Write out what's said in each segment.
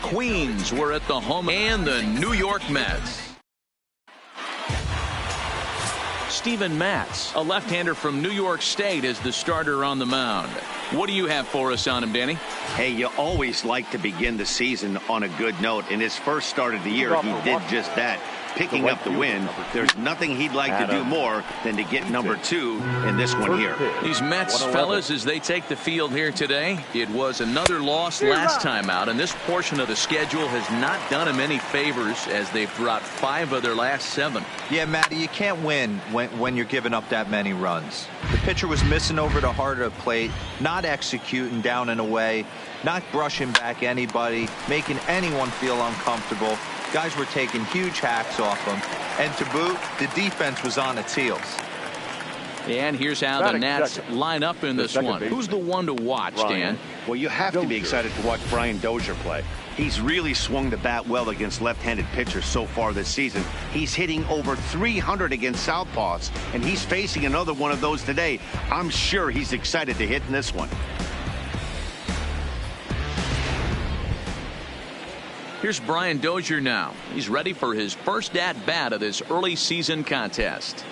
Queens were at the home and the New York Mets. Steven Matz, a left-hander from New York State, is the starter on the mound. What do you have for us on him, Danny? Hey, you always like to begin the season on a good note. In his first start of the year, he did just that, picking up the win. There's nothing he'd like to do more than to get number 2 in this one here. These Mets, fellas, as they take the field here today, it was another loss last time out, and this portion of the schedule has not done them any favors as they've dropped 5 of their last 7. Yeah, Matty, you can't win when you're giving up that many runs. The pitcher was missing over the heart of the plate, not executing down and away, not brushing back anybody, making anyone feel uncomfortable. Guys were taking huge hacks off him, and to boot, the defense was on its heels. And here's how the Nats line up in this one. Who's the one to watch, Dan? Well, you have to be excited to watch Brian Dozier play. He's really swung the bat well against left-handed pitchers so far this season. He's hitting over 300 against southpaws, and he's facing another one of those today. I'm sure he's excited to hit in this one. Here's Brian Dozier now. He's ready for his first at-bat of this early season contest.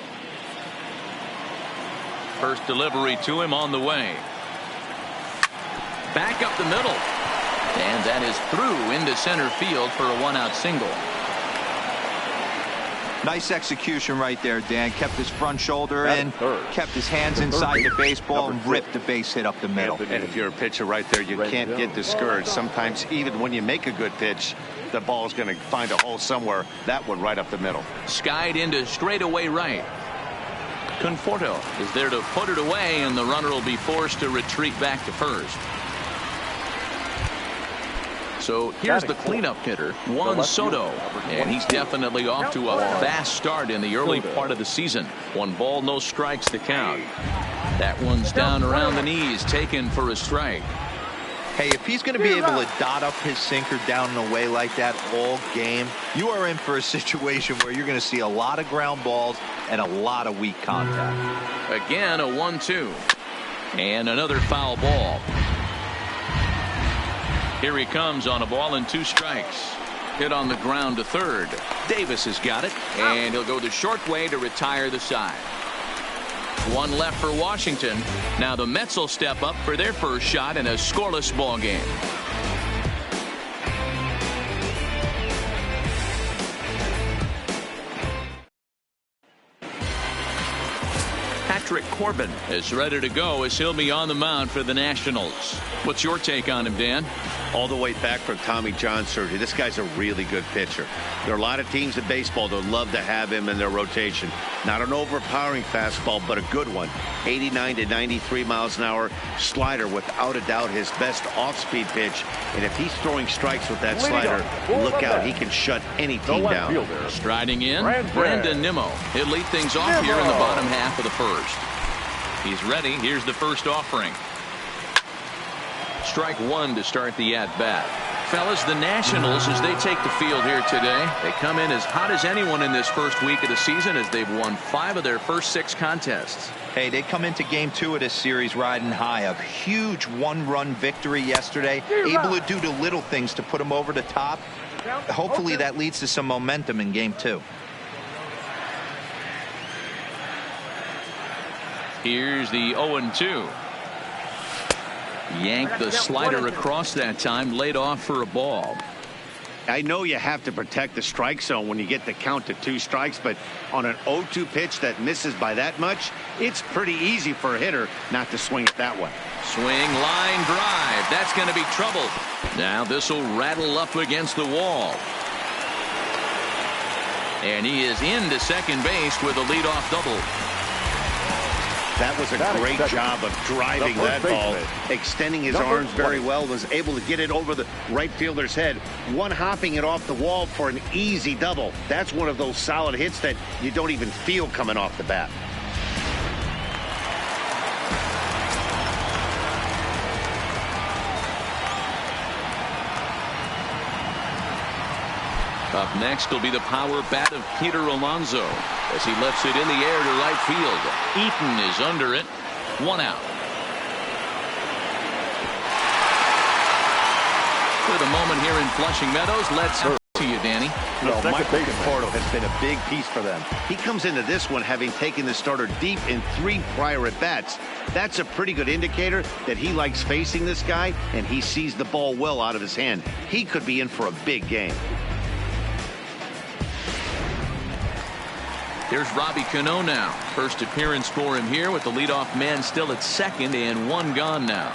First delivery to him on the way. Back up the middle. And that is through into center field for a 1-out single. Nice execution right there, Dan. Kept his front shoulder in, kept his hands inside the baseball, and ripped the base hit up the middle. And if you're a pitcher right there, you can't get discouraged. Sometimes even when you make a good pitch, the ball's going to find a hole somewhere. That one right up the middle. Skied into straightaway right. Conforto is there to put it away, and the runner will be forced to retreat back to first. So here's the cleanup hitter, Juan Soto, and he's definitely off to a fast start in the early part of the season. 1 ball, no strikes to count. That one's down around the knees, taken for a strike. Hey, if he's going to be able to dot up his sinker down and away like that all game, you are in for a situation where you're going to see a lot of ground balls and a lot of weak contact. Again, a 1-2. And another foul ball. Here he comes on a ball and 2 strikes. Hit on the ground to third. Davis has got it, and he'll go the short way to retire the side. 1 left for Washington. Now the Mets will step up for their first shot in a scoreless ball game. Patrick Corbin is ready to go as he'll be on the mound for the Nationals. What's your take on him, Dan? All the way back from Tommy John surgery. This guy's a really good pitcher. There are a lot of teams in baseball that would love to have him in their rotation. Not an overpowering fastball, but a good one. 89 to 93 miles an hour. Slider, without a doubt, his best off-speed pitch. And if he's throwing strikes with that slider, look out. He can shut any team down. Striding in, Brandon Nimmo. He'll lead things off here in the bottom half of the first. He's ready. Here's the first offering. Strike 1 to start the at-bat. Fellas, the Nationals, as they take the field here today, they come in as hot as anyone in this first week of the season as they've won 5 of their first 6 contests. Hey, they come into game 2 of this series riding high. A huge 1-run victory yesterday, able to do the little things to put them over the top. Hopefully that leads to some momentum in game 2. Here's the 0-2. Yanked the slider across that time, laid off for a ball. I know you have to protect the strike zone when you get the count to 2 strikes, but on an 0-2 pitch that misses by that much, it's pretty easy for a hitter not to swing it that way. Swing, line drive. That's going to be trouble. Now this will rattle up against the wall. And he is into second base with a leadoff double. That was a great job of driving that ball, extending his arms very well, was able to get it over the right fielder's head, one-hopping it off the wall for an easy double. That's one of those solid hits that you don't even feel coming off the bat. Up next will be the power bat of Peter Alonso as he lifts it in the air to right field. Eaton is under it. 1 out. For the moment here in Flushing Meadows. Let's to you, Danny. Michael Conforto has been a big piece for them. He comes into this one having taken the starter deep in 3 prior at-bats. That's a pretty good indicator that he likes facing this guy, and he sees the ball well out of his hand. He could be in for a big game. Here's Robbie Cano now. First appearance for him here with the leadoff man still at second and 1 gone now.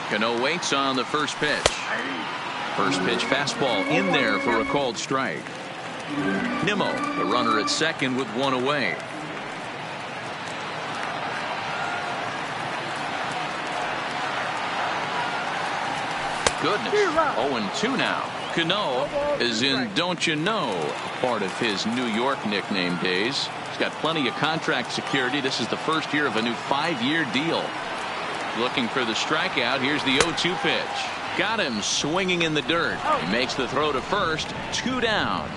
Cano waits on the first pitch. First pitch fastball in there for a called strike. Nimmo, the runner at second with 1 away. Goodness. 0-2 now. Cano is in Don't You Know, part of his New York nickname days. He's got plenty of contract security. This is the first year of a new 5-year deal. Looking for the strikeout. Here's the 0-2 pitch. Got him swinging in the dirt. He makes the throw to first. 2 down.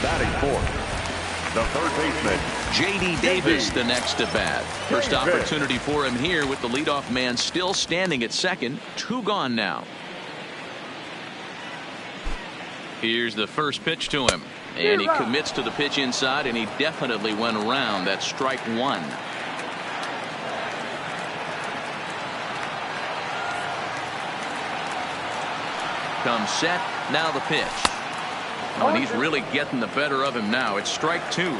Batting fourth, the third baseman, J.D. Davis, the next to bat. First opportunity for him here with the leadoff man still standing at second. 2 gone now. Here's the first pitch to him. And he commits to the pitch inside, and he definitely went around. That's strike 1. Comes set. Now the pitch. Oh, and he's really getting the better of him now. It's strike 2.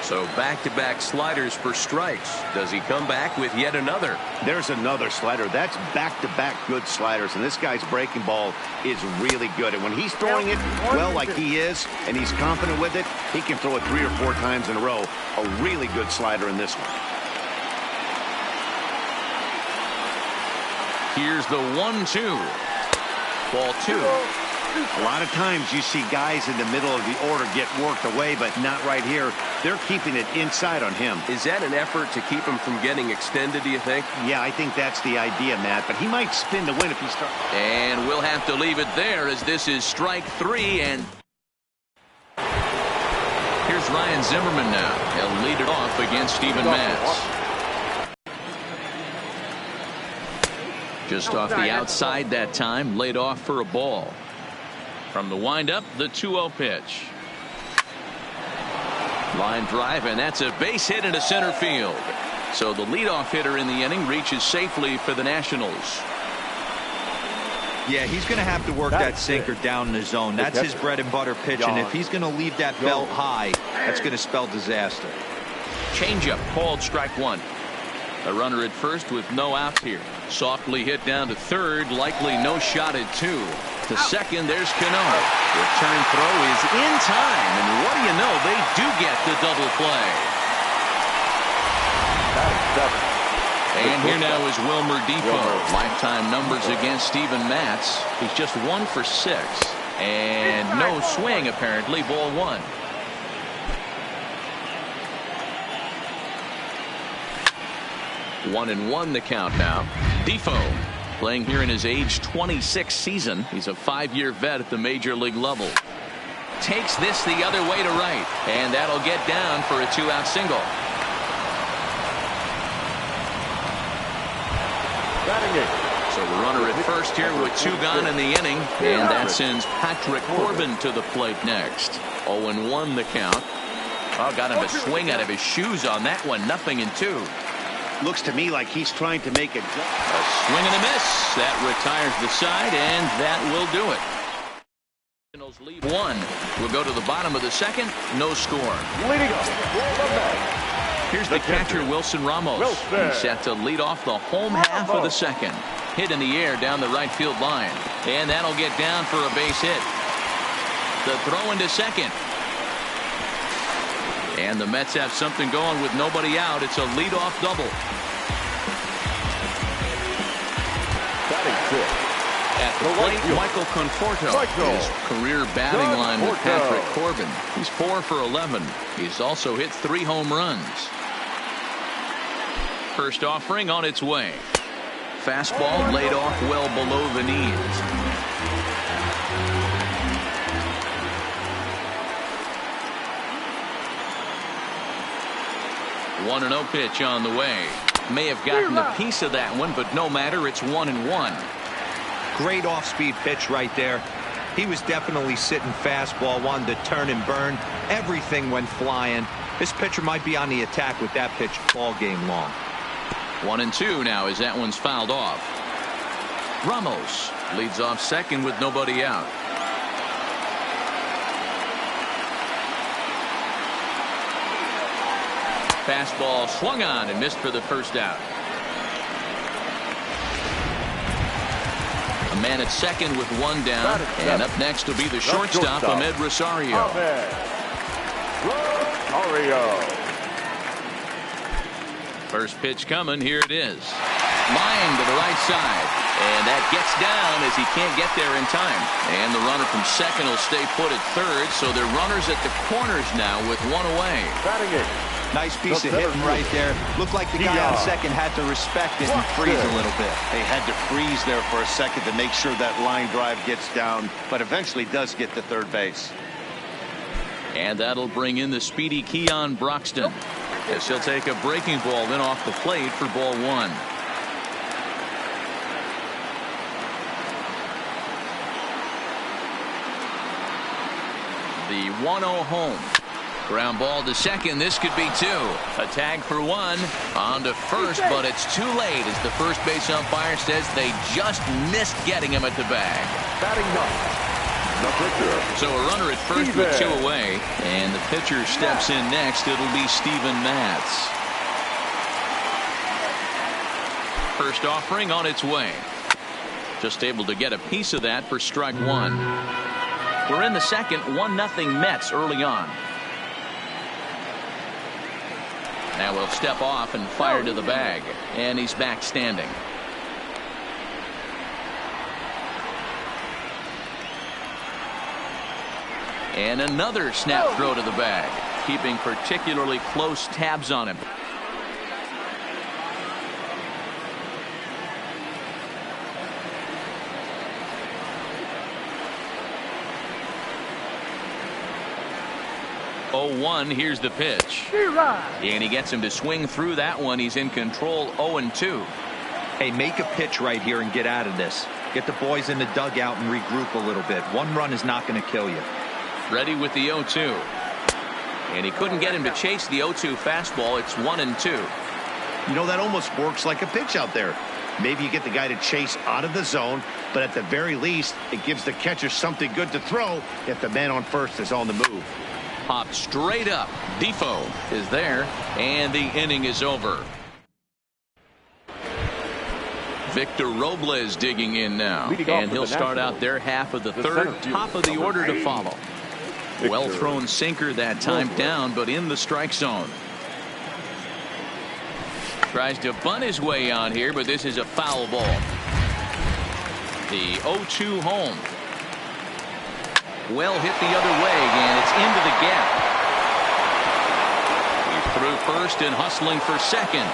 So back-to-back sliders for strikes. Does he come back with yet another? There's another slider. That's back-to-back good sliders, and this guy's breaking ball is really good. And when he's throwing it well like he is, and he's confident with it, he can throw it 3 or 4 times in a row. A really good slider in this one. Here's the 1-2. Ball 2. A lot of times you see guys in the middle of the order get worked away, but not right here. They're keeping it inside on him. Is that an effort to keep him from getting extended, do you think? Yeah, I think that's the idea, Matt, but he might spin to win if he starts. And we'll have to leave it there as this is strike 3. And here's Ryan Zimmerman now. He'll lead it off against Steven Matz. Just off the outside that time, laid off for a ball. From the windup, the 2-0 pitch. Line drive, and that's a base hit into center field. So the leadoff hitter in the inning reaches safely for the Nationals. Yeah, he's going to have to work that sinker down in the zone. That's his bread and butter pitch, and if he's going to leave that belt high, that's going to spell disaster. Changeup called strike 1. A runner at first with no outs here. Softly hit down to third, likely no shot at 2. To second, there's Cano. Return throw is in time, and what do you know, they do get the double play. And here now is Wilmer Depot. Lifetime numbers against Steven Matz. He's just 1 for 6. And no swing, apparently. Ball 1. One and 1 the count now. Defoe playing here in his age 26 season. He's a 5-year vet at the major league level. Takes this the other way to right, and that'll get down for a 2-out single. So the runner at first here with 2 gone in the inning, and that sends Patrick Corbin to the plate next. 0-1 the count. Oh, got him a swing out of his shoes on that one. 0-2. Looks to me like he's trying to make it. A swing and a miss. That retires the side, and that will do it. Lead 1. We'll go to the bottom of the second. No score. Leading up. Here's the catcher, Wilson Ramos. He's set to lead off the home half of the second. Hit in the air down the right field line. And that'll get down for a base hit. The throw into second. And the Mets have something going with nobody out. It's a leadoff double. At the plate, Michael Conforto. His career batting line with Patrick Corbin. He's 4 for 11. He's also hit 3 home runs. First offering on its way. Fastball laid off well below the knees. 2 1-0 pitch on the way. May have gotten a piece of that one, but no matter, it's 1-1. Great off-speed pitch right there. He was definitely sitting fastball, wanted to turn and burn. Everything went flying. This pitcher might be on the attack with that pitch all game long. 1-2 now as that one's fouled off. Ramos leads off second with nobody out. Fastball swung on and missed for the first out. A man at second with one down, and up next will be the shortstop, Ahmed Rosario. First pitch coming. Here it is. Line to the right side, and that gets down as he can't get there in time. And the runner from second will stay put at third, so they're runners at the corners now with one away. Nice piece of hitting right there. Looked like the guy on second had to respect it and freeze a little bit. They had to freeze there for a second to make sure that line drive gets down, but eventually does get to third base. And that'll bring in the speedy Keon Broxton, as he'll take a breaking ball then off the plate for ball one. The 1-0 home. Ground ball to second. This could be two. A tag for one. On to first, but it's too late as the first base umpire says they just missed getting him at the bag. So a runner at first with two away, and the pitcher steps in next. It'll be Steven Matz. First offering on its way. Just able to get a piece of that for strike one. We're in the second. 1-0 Mets early on. Now we'll step off and fire to the bag, and he's back standing. And another snap throw to the bag, keeping particularly close tabs on him. Here's the pitch. And he gets him to swing through that one. He's in control. 0-2. Hey, make a pitch right here and get out of this. Get the boys in the dugout and regroup a little bit. One run is not going to kill you. Ready with the 0-2. And he couldn't get him to chase the 0-2 fastball. It's 1-2. You know, that almost works like a pitch out there. Maybe you get the guy to chase out of the zone, but at the very least, it gives the catcher something good to throw if the man on first is on the move. Popped straight up. Defoe is there, and the inning is over. Victor Robles digging in now, and he'll start out their half of the third. Top of the order to follow. Well thrown sinker that time down, but in the strike zone. Tries to bunt his way on here, but this is a foul ball. The 0-2 home. Well hit the other way, and it's into the gap. He's through first and hustling for second.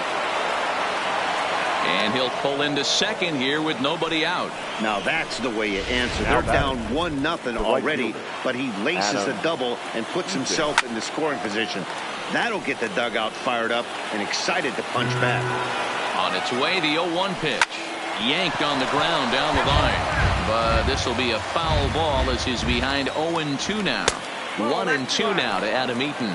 And he'll pull into second here with nobody out. Now that's the way you answer. They're down 1-0 already, but he laces the double and puts himself in the scoring position. That'll get the dugout fired up and excited to punch back. On its way, the 0-1 pitch. Yanked on the ground down the line. But this will be a foul ball as he's behind 0-2 now. 1-2 now to Adam Eaton.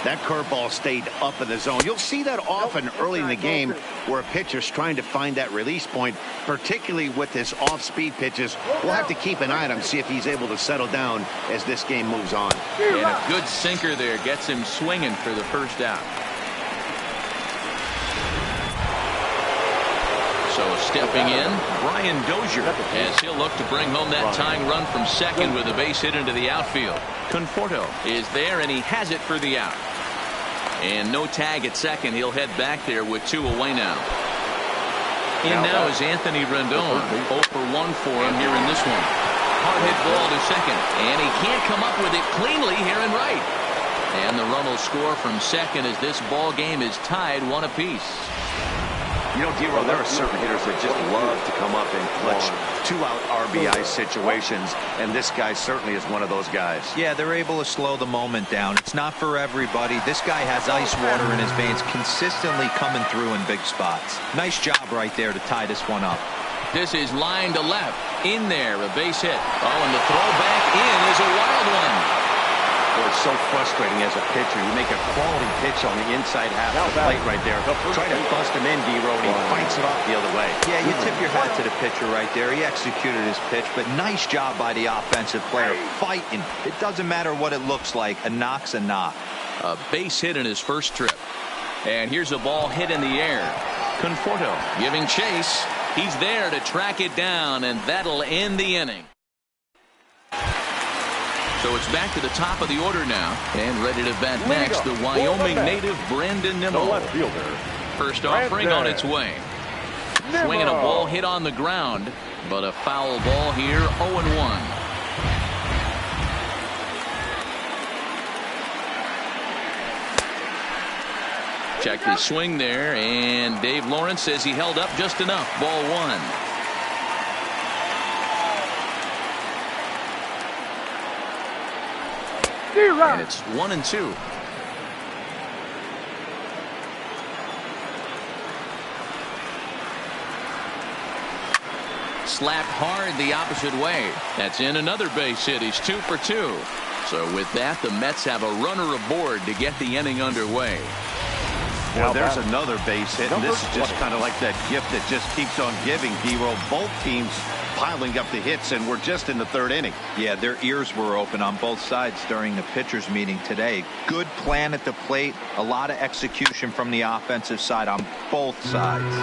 That curveball stayed up in the zone. You'll see that often early in the game where a pitcher's trying to find that release point, particularly with his off-speed pitches. We'll have to keep an eye on him, see if he's able to settle down as this game moves on. And a good sinker there gets him swinging for the first out. So stepping in, Brian Dozier, as he'll look to bring home that tying run from second with a base hit into the outfield. Conforto is there, and he has it for the out. And no tag at second. He'll head back there with two away now. In now is Anthony Rendon. 0 for 1 for him here in this one. Hard hit ball to second, and he can't come up with it cleanly here in right. And the run will score from second as this ball game is tied 1 apiece. You know, D-Roll, there are certain hitters that just love to come up in clutch two-out RBI situations, and this guy certainly is one of those guys. Yeah, they're able to slow the moment down. It's not for everybody. This guy has ice water in his veins, consistently coming through in big spots. Nice job right there to tie this one up. This is line to left. In there, a base hit. Oh, and the throw back in is a wild one. Boy, it's so frustrating as a pitcher. You make a quality pitch on the inside half of the plate right there. Try to bust him in, D-Roll, and he fights it off the other way. Yeah, you tip your hat to the pitcher right there. He executed his pitch, but nice job by the offensive player. Fighting. It doesn't matter what it looks like. A knock's a knock. A base hit in his first trip. And here's a ball hit in the air. Conforto giving chase. He's there to track it down, and that'll end the inning. So it's back to the top of the order now, and ready to bat next, the Wyoming native Brandon Nimmo. First offering on its way. Swinging a ball hit on the ground, but a foul ball here, 0-1. Check his swing there, and Dave Lawrence says he held up just enough. Ball one. And it's 1-2. Slapped hard the opposite way. That's in another base hit. He's 2 for 2. So with that, the Mets have a runner aboard to get the inning underway. Well, there's another base hit, and this is just kind of like that gift that just keeps on giving, D-Roll. Both teams piling up the hits, and we're just in the third inning. Yeah, their ears were open on both sides during the pitchers meeting today. Good plan at the plate, a lot of execution from the offensive side on both sides.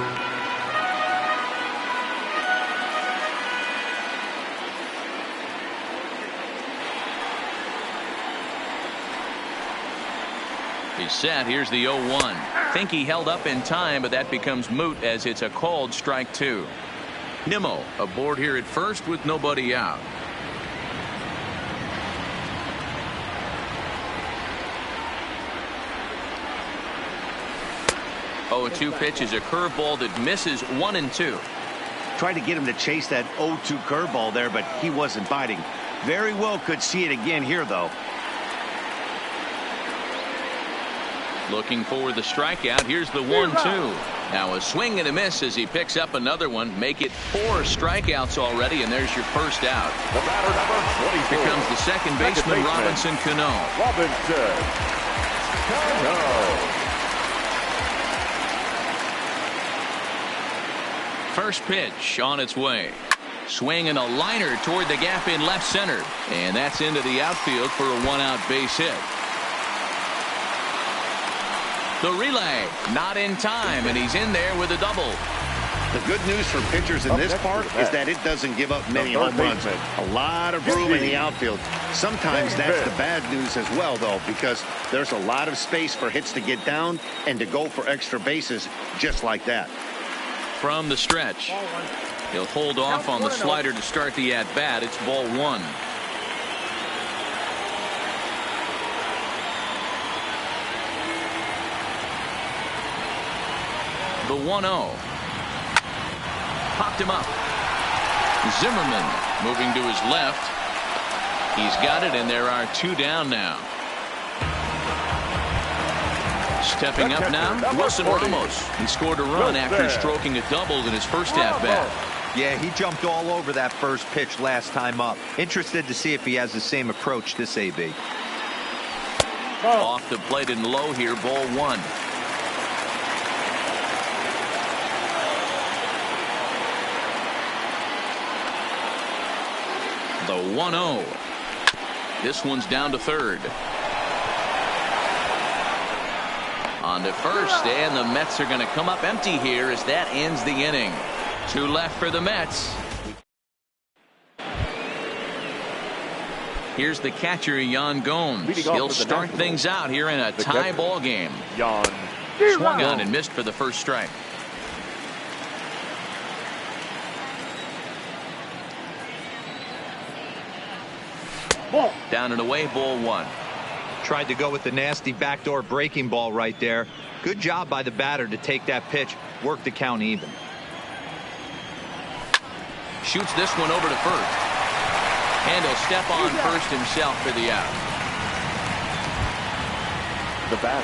He's set. Here's the 0-1. Think he held up in time, but that becomes moot as it's a called strike two. Nimmo aboard here at first with nobody out. Oh, 2 pitch is a curveball that misses 1-2. Tried to get him to chase that 0-2 curveball there, but he wasn't biting. Very well could see it again here, though. Looking for the strikeout. Here's the 1-2. Now a swing and a miss as he picks up another one. Make it 4 strikeouts already, and there's your first out. The batter, number 24. Here comes the second baseman, Robinson Cano. Robinson Cano. First pitch on its way. Swing and a liner toward the gap in left center. And that's into the outfield for a 1-out base hit. The relay, not in time, and he's in there with a double. The good news for pitchers in this park is that it doesn't give up many home runs. A lot of room in the outfield. Sometimes that's the bad news as well, though, because there's a lot of space for hits to get down and to go for extra bases just like that. From the stretch, he'll hold off on the slider to start the at-bat. It's ball 1. The 1-0. Popped him up. Zimmerman moving to his left. He's got it, and there are 2 down now. Stepping up now, Wilson Ramos. He scored a run after stroking a double in his first at-bat. Yeah, he jumped all over that first pitch last time up. Interested to see if he has the same approach this AB. Off the plate and low here, ball 1. The 1-0. This one's down to third. On to first, and the Mets are going to come up empty here as that ends the inning. 2 left for the Mets. Here's the catcher, Yan Gomes. He'll start things out here in a tie ball game. Swung on and missed for the first strike. Down and away, ball 1. Tried to go with the nasty backdoor breaking ball right there. Good job by the batter to take that pitch. work the count even. Shoots this one over to first. And he'll step on first himself for the out.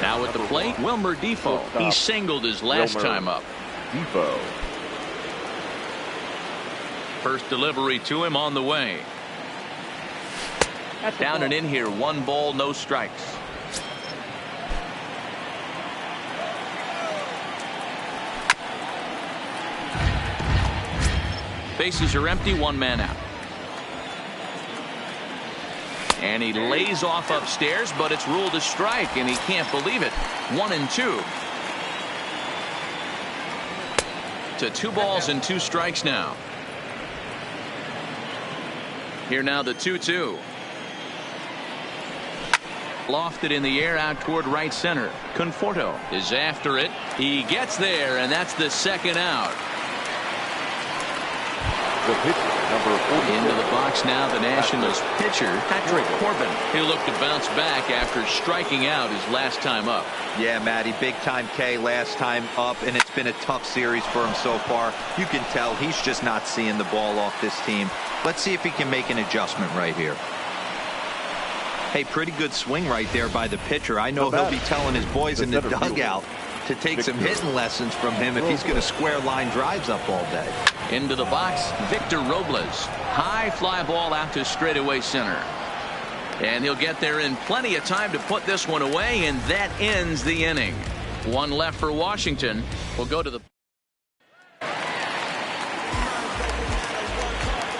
Now at the plate, Wilmer Defoe. He singled his last time up. Defoe. First delivery to him on the way. Down and in here, 1 ball, no strikes. Bases are empty, 1 man out. And he lays off upstairs, but it's ruled a strike, and he can't believe it. 1-2. To 2 balls and 2 strikes now. Here now the 2-2. Lofted in the air out toward right center. Conforto is after it. He gets there, and that's the second out. The pitcher, number 40. Into the box now, the Nationals pitcher, Patrick Corbin. He'll look to bounce back after striking out his last time up. Yeah, Matty, big time K last time up, and it's been a tough series for him so far. You can tell he's just not seeing the ball off this team. Let's see if he can make an adjustment right here. Hey, pretty good swing right there by the pitcher. I know he'll be telling his boys in the dugout to take some hitting lessons from him if he's going to square line drives up all day. Into the box, Victor Robles. High fly ball out to straightaway center. And he'll get there in plenty of time to put this one away, and that ends the inning. 1 left for Washington. We'll go to the...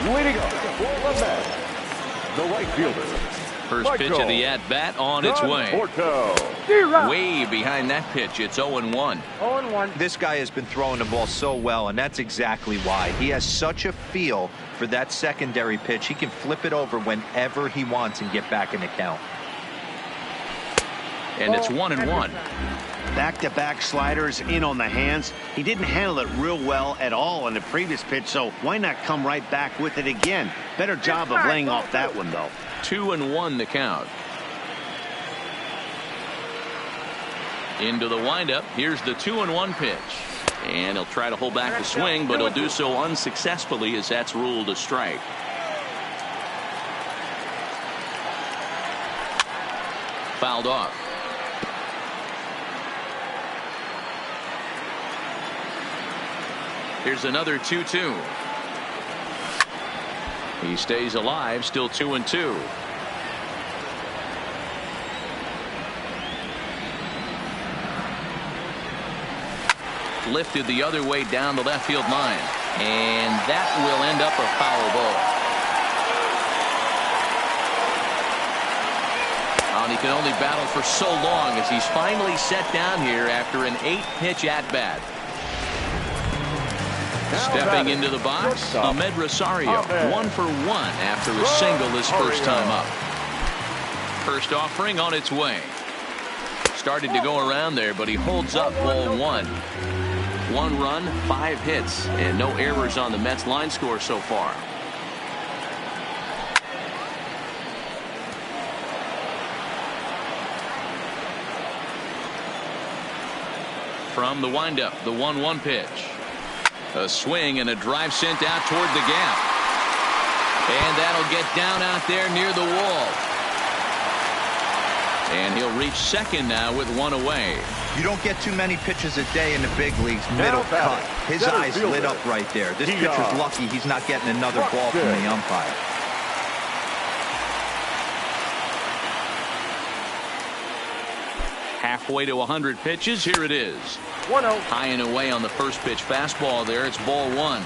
Leading up for the Mets, the right fielder. First pitch of the at-bat on its way. Way behind that pitch. It's 0-1. 0-1. This guy has been throwing the ball so well, and that's exactly why. He has such a feel for that secondary pitch. He can flip it over whenever he wants and get back in the count. And it's 1-1. Back-to-back sliders in on the hands. He didn't handle it real well at all in the previous pitch, so why not come right back with it again? Better job of laying off that one, though. 2-1 the count. Into the windup. Here's the 2-1 pitch. And he'll try to hold back the swing, but he'll do so unsuccessfully as that's ruled a strike. Fouled off. Here's another 2-2. He stays alive, still 2-2. Lifted the other way down the left field line, and that will end up a foul ball. And he can only battle for so long as he's finally set down here after an 8-pitch at-bat. Stepping into the box, Ahmed Rosario, 1 for 1 after a single his first time up. First offering on its way. Started to go around there, but he holds up ball 1. 1 run, 5 hits, and no errors on the Mets line score so far. From the windup, the 1-1 pitch. A swing and a drive sent out toward the gap. And that'll get down out there near the wall. And he'll reach second now with 1 away. You don't get too many pitches a day in the big leagues. Middle cut. His eyes lit up right there. This pitcher's lucky he's not getting another ball from the umpire. Halfway to 100 pitches. Here it is. 1-0. High and away on the first pitch fastball there. It's ball 1.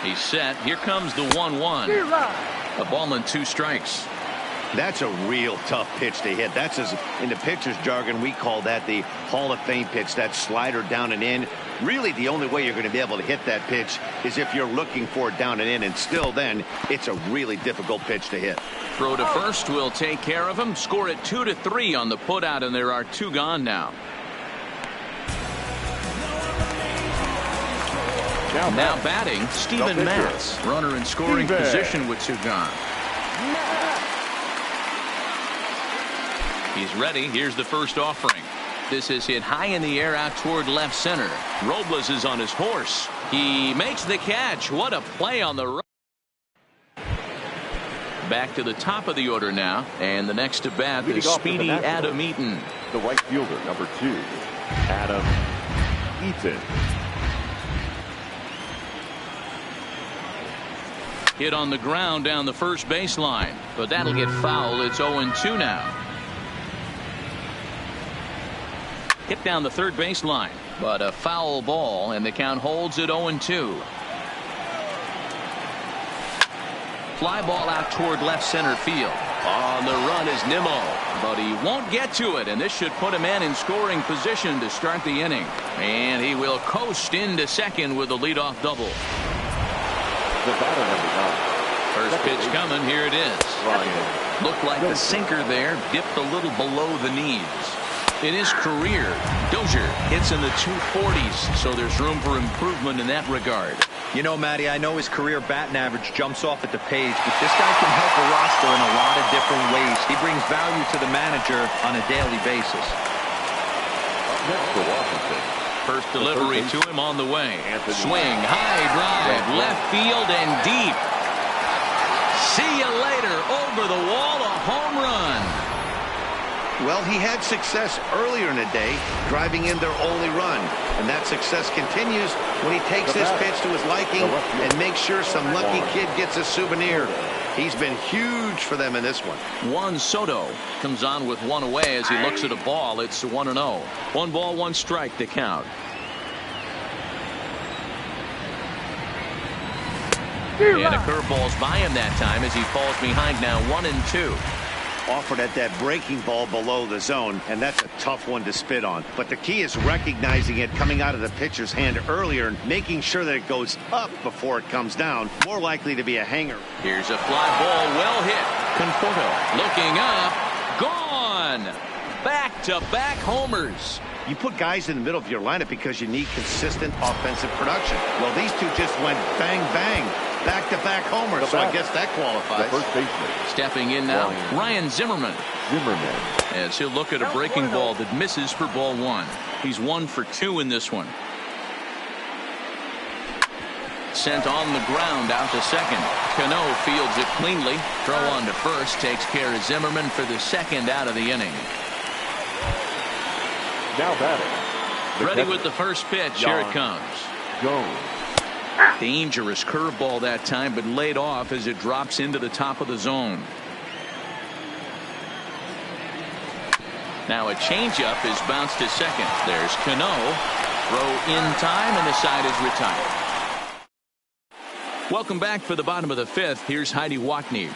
He's set. Here comes the 1-1. A ball and 2 strikes. That's a real tough pitch to hit. That's, as in the pitcher's jargon, we call that the Hall of Fame pitch. That slider down and in. Really the only way you're going to be able to hit that pitch is if you're looking for it down and in, and still then, it's a really difficult pitch to hit. Throw to first will take care of him. Score it 2-3 on the putout, and there are 2 gone now. Now batting, Steven Matz. Runner in scoring position with 2 gone. He's ready. Here's the first offering. This is hit high in the air out toward left center. Robles is on his horse. He makes the catch. What a play on the run. Back to the top of the order now, and the next to bat is speedy Adam Eaton. The right fielder, number 2, Adam Eaton. Hit on the ground down the first baseline, but that'll get fouled. It's 0-2 now. Hit down the third baseline, but a foul ball, and the count holds at 0-2. Fly ball out toward left center field. On the run is Nimmo, but he won't get to it, and this should put a man in scoring position to start the inning. And he will coast into second with a leadoff double. The batter, number 9. First pitch coming. Here it is. Looked like the sinker there dipped a little below the knees. In his career, Dozier hits in the 240s, so there's room for improvement in that regard. You know, Matty, I know his career batting average jumps off at the page, but this guy can help a roster in a lot of different ways. He brings value to the manager on a daily basis. Next for Washington. First delivery to him on the way. Swing, high drive, left field and deep. See you later. Over the wall, a home run. Well, he had success earlier in the day, driving in their only run. And that success continues when he takes this pitch to his liking and makes sure some lucky kid gets a souvenir. He's been huge for them in this one. Juan Soto comes on with 1 away as he looks at a ball. It's 1-0. 1 ball, 1 strike to count. And a curveball's by him that time as he falls behind now 1-2. Offered at that breaking ball below the zone, and that's a tough one to spit on. But the key is recognizing it coming out of the pitcher's hand earlier and making sure that it goes up before it comes down. More likely to be a hanger. Here's a fly ball, well hit. Conforto looking up, gone. Back-to-back homers. You put guys in the middle of your lineup because you need consistent offensive production. Well, these two just went bang, bang. Back-to-back homers, so I guess that qualifies. The first baseman. Stepping in now, Ryan Zimmerman. As he'll look at a breaking ball that misses for ball 1. He's 1 for 2 in this one. Sent on the ground out to second. Cano fields it cleanly. Throw on to first. Takes care of Zimmerman for the second out of the inning. Now batting. Ready with the first pitch. Here it comes. Jones. Dangerous curveball that time, but laid off as it drops into the top of the zone. Now a changeup is bounced to second. There's Cano. Throw in time, and the side is retired. Welcome back for the bottom of the 5th. Here's Heidi Watney.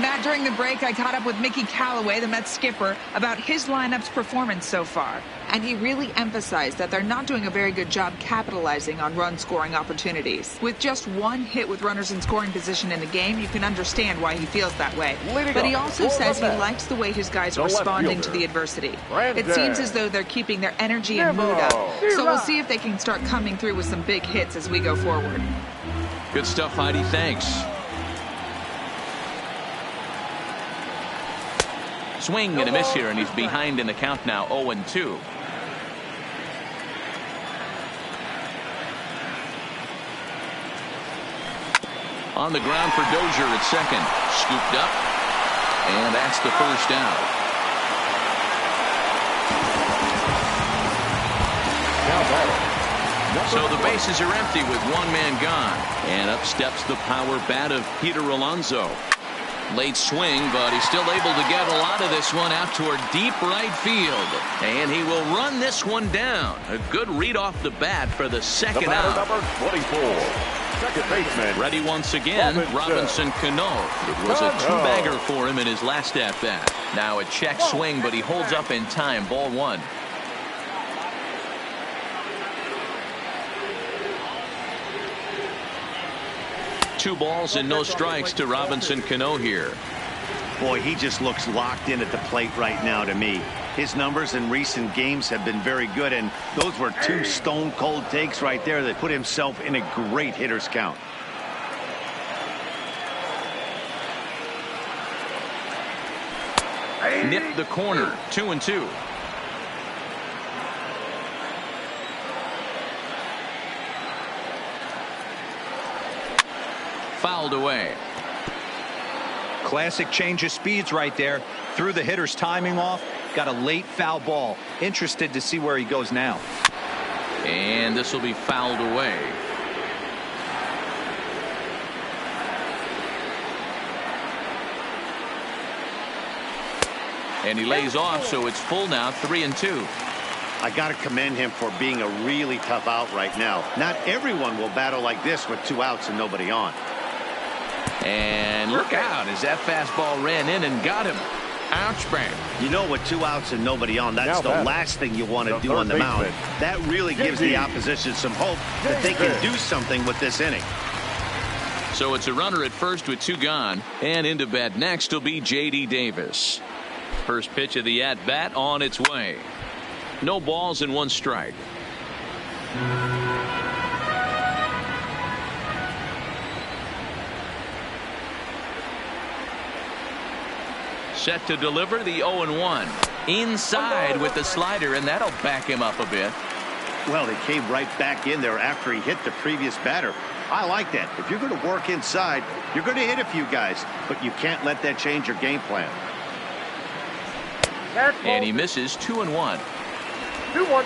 Matt, during the break, I caught up with Mickey Callaway, the Mets skipper, about his lineup's performance so far. And he really emphasized that they're not doing a very good job capitalizing on run-scoring opportunities. With just 1 hit with runners in scoring position in the game, you can understand why he feels that way. But he also says he likes the way his guys are responding to the adversity. It seems as though they're keeping their energy and mood up. So we'll see if they can start coming through with some big hits as we go forward. Good stuff, Heidi. Thanks. Swing and a miss here, and he's behind in the count now, 0-2. On the ground for Dozier at second. Scooped up, and that's the first out. So the bases are empty with 1 man gone. And up steps the power bat of Peter Alonso. Late swing, but he's still able to get a lot of this one out toward deep right field. And he will run this one down. A good read off the bat for the second out. Number 24, second baseman. Ready once again, Robinson Cano. It was a 2-bagger for him in his last at-bat. Now a check swing, but he holds up in time. Ball 1. 2 balls and no strikes to Robinson Cano here. Boy, he just looks locked in at the plate right now to me. His numbers in recent games have been very good, and those were 2 stone-cold takes right there that put himself in a great hitter's count. Nipped the corner. 2-2. Fouled away. Classic change of speeds right there. Threw the hitter's timing off. Got a late foul ball. Interested to see where he goes now. And this will be fouled away. And he lays off, so it's full now. 3-2. I got to commend him for being a really tough out right now. Not everyone will battle like this with 2 outs and nobody on. And look out as that fastball ran in and got him. Ouch, bang. You know, with 2 outs and nobody on, that's the last thing you want to do on the mound. That really gives the opposition some hope that they can do something with this inning. So it's a runner at first with 2 gone. And into bat next will be J.D. Davis. First pitch of the at-bat on its way. No balls and 1 strike. Set to deliver the 0-1. Inside with the slider, and that'll back him up a bit. Well, they came right back in there after he hit the previous batter. I like that. If you're going to work inside, you're going to hit a few guys, but you can't let that change your game plan. And he misses. 2-1. 2-1.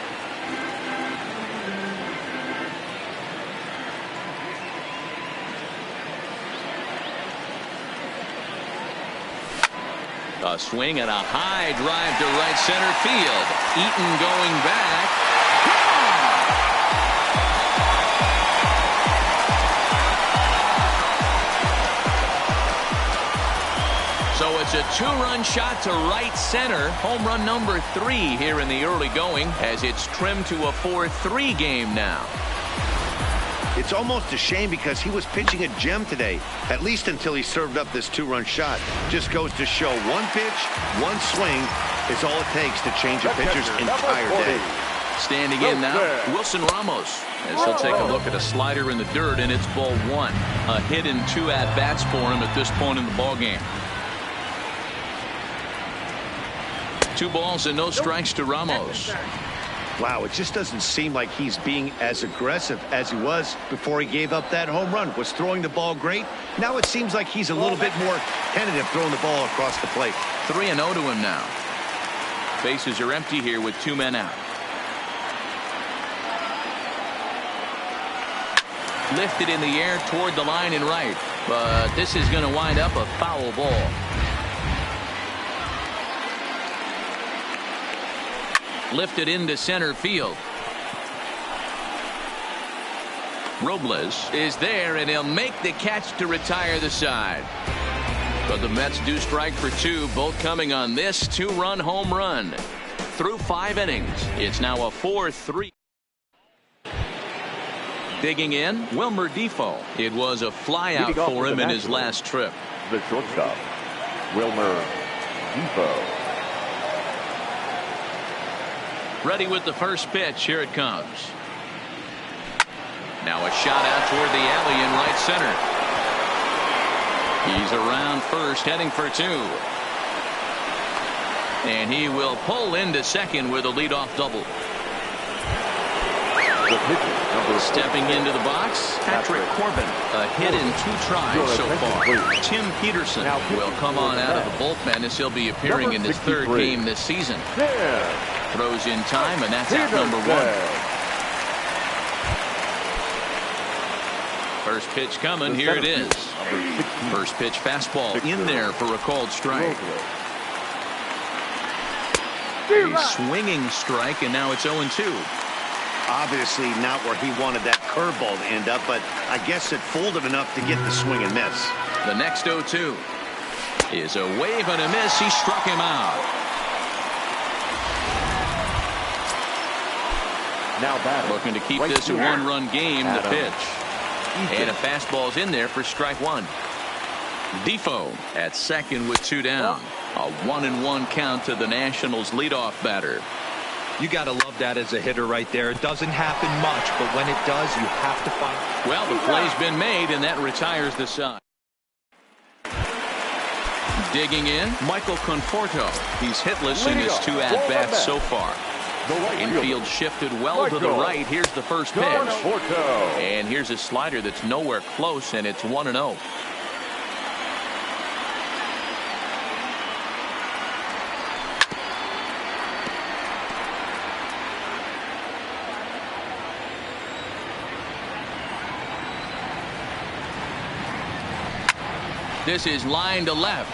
A swing and a high drive to right center field. Eaton going back. So it's a 2-run shot to right center. Home run number 3 here in the early going as it's trimmed to a 4-3 game now. It's almost a shame because he was pitching a gem today, at least until he served up this 2-run shot. Just goes to show 1 pitch, 1 swing is all it takes to change a pitcher's entire day. Standing in now, Wilson Ramos, as he'll take a look at a slider in the dirt, and it's ball 1. A hit and 2 at-bats for him at this point in the ballgame. 2 balls and no strikes to Ramos. Wow, it just doesn't seem like he's being as aggressive as he was before he gave up that home run. Was throwing the ball great. Now it seems like he's a little bit more tentative throwing the ball across the plate. 3-0 to him now. Bases are empty here with 2 men out. Lifted in the air toward the line and right, but this is going to wind up a foul ball. Lifted into center field. Robles is there, and he'll make the catch to retire the side. But the Mets do strike for 2, both coming on this 2-run home run. Through 5 innings, it's now a 4-3. Digging in, Wilmer Defoe. It was a flyout for him in his last trip. The shortstop, Wilmer Defoe. Ready with the first pitch. Here it comes. Now a shot out toward the alley in right center. He's around first, heading for 2. And he will pull into second with a leadoff double. Stepping into the box, Patrick Corbin. A hit in 2 tries so far. Tim Peterson will come on out of the bullpen as he'll be appearing in his 3rd game this season. Throws in time, and that's out number 1. First pitch coming. Here it is. First pitch fastball in there for a called strike. A swinging strike, and now it's 0-2. Obviously not where he wanted that curveball to end up, but I guess it fooled him enough to get the swing and miss. The next 0-2 is a wave and a miss. He struck him out. Now back. Looking to keep this a 1-run game. The pitch. And a fastball's in there for strike one. Defoe at second with two down. A 1-1 count to the Nationals leadoff batter. You got to love that as a hitter right there. It doesn't happen much, but when it does, you have to find. Well, the play's been made, and that retires the side. Digging in, Michael Conforto. He's hitless in his two at-bats so far. Infield shifted well to the right. Here's the first pitch. And here's a slider that's nowhere close, and it's 1-0. This is line to left.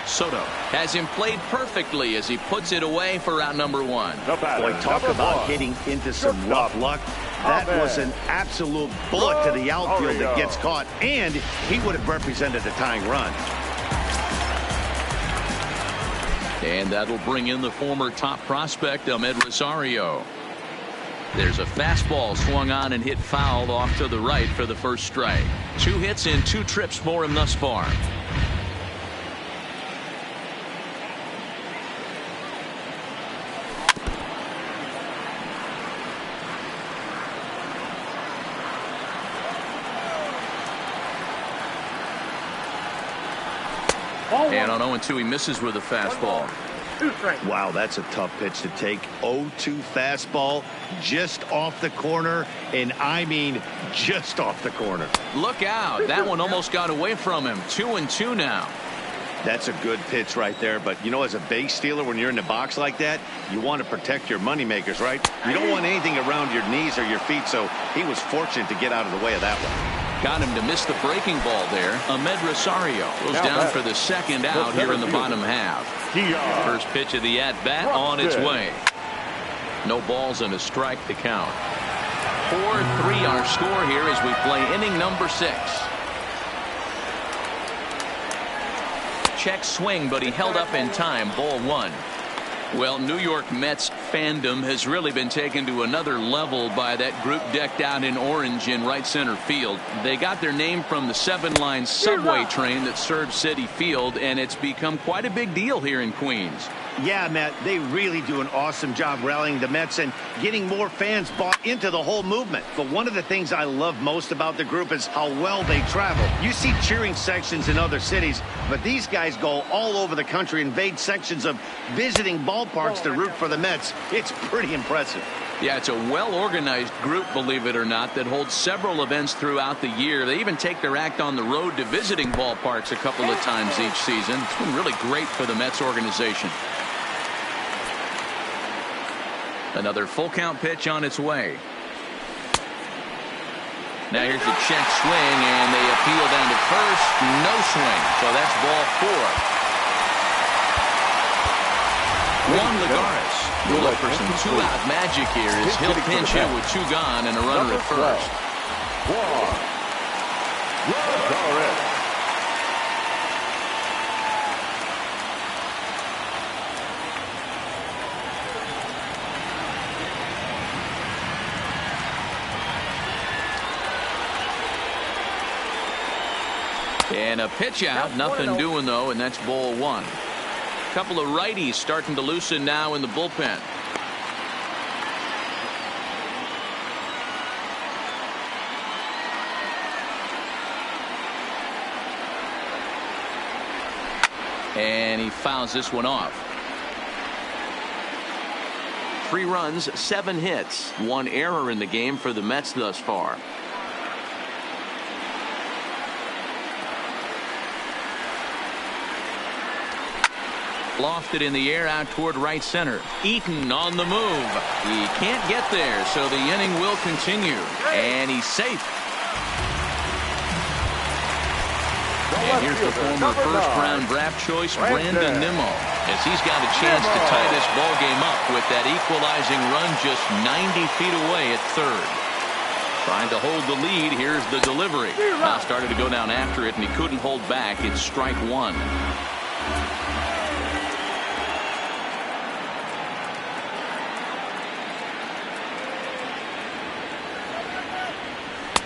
Soto has him played perfectly as he puts it away for out number one. Boy, talk about hitting into some rough luck. That was an absolute bullet to the outfield that gets caught, and he would have represented a tying run. And that'll bring in the former top prospect, Ahmed Rosario. There's a fastball swung on and hit foul off to the right for the first strike. 2 hits in 2 trips for him thus far. And on 0-2, he misses with a fastball. Wow, that's a tough pitch to take. 0-2 fastball just off the corner, and I mean just off the corner. Look out. That one almost got away from him. 2-2 now. That's a good pitch right there, but you know, as a base stealer, when you're in the box like that, you want to protect your moneymakers, right? You don't want anything around your knees or your feet, so he was fortunate to get out of the way of that one. Got him to miss the breaking ball there. Ahmed Rosario goes down for the second out here in the bottom half. First pitch of the at-bat on its way. No balls and a strike to count. 4-3 our score here as we play inning number 6. Check swing, but he held up in time. Ball 1. Well, New York Mets fandom has really been taken to another level by that group decked out in orange in right center field. They got their name from the 7-line subway train that served Citi Field, and it's become quite a big deal here in Queens. Yeah, Matt, they really do an awesome job rallying the Mets and getting more fans bought into the whole movement. But one of the things I love most about the group is how well they travel. You see cheering sections in other cities, but these guys go all over the country, invade sections of visiting ballparks to root for the Mets. It's pretty impressive. Yeah, it's a well-organized group, believe it or not, that holds several events throughout the year. They even take their act on the road to visiting ballparks a couple of times each season. It's been really great for the Mets organization. Another full count pitch on its way. Now here's the check swing, and they appeal down to first. No swing, so that's ball 4. Juan Lagares will look for some 2-out magic here as he'll pinch hit with 2 gone and a runner at first. And a pitch out, nothing doing though, and that's ball 1. Couple of righties starting to loosen now in the bullpen. And he fouls this one off. 3 runs, 7 hits, 1 error in the game for the Mets thus far. Lofted in the air out toward right center. Eaton on the move. He can't get there, so the inning will continue. And he's safe. And here's the former first-round draft choice, Brandon Nimmo, as he's got a chance to tie this ball game up with that equalizing run just 90 feet away at third. Trying to hold the lead. Here's the delivery. Now started to go down after it, and he couldn't hold back. It's strike 1.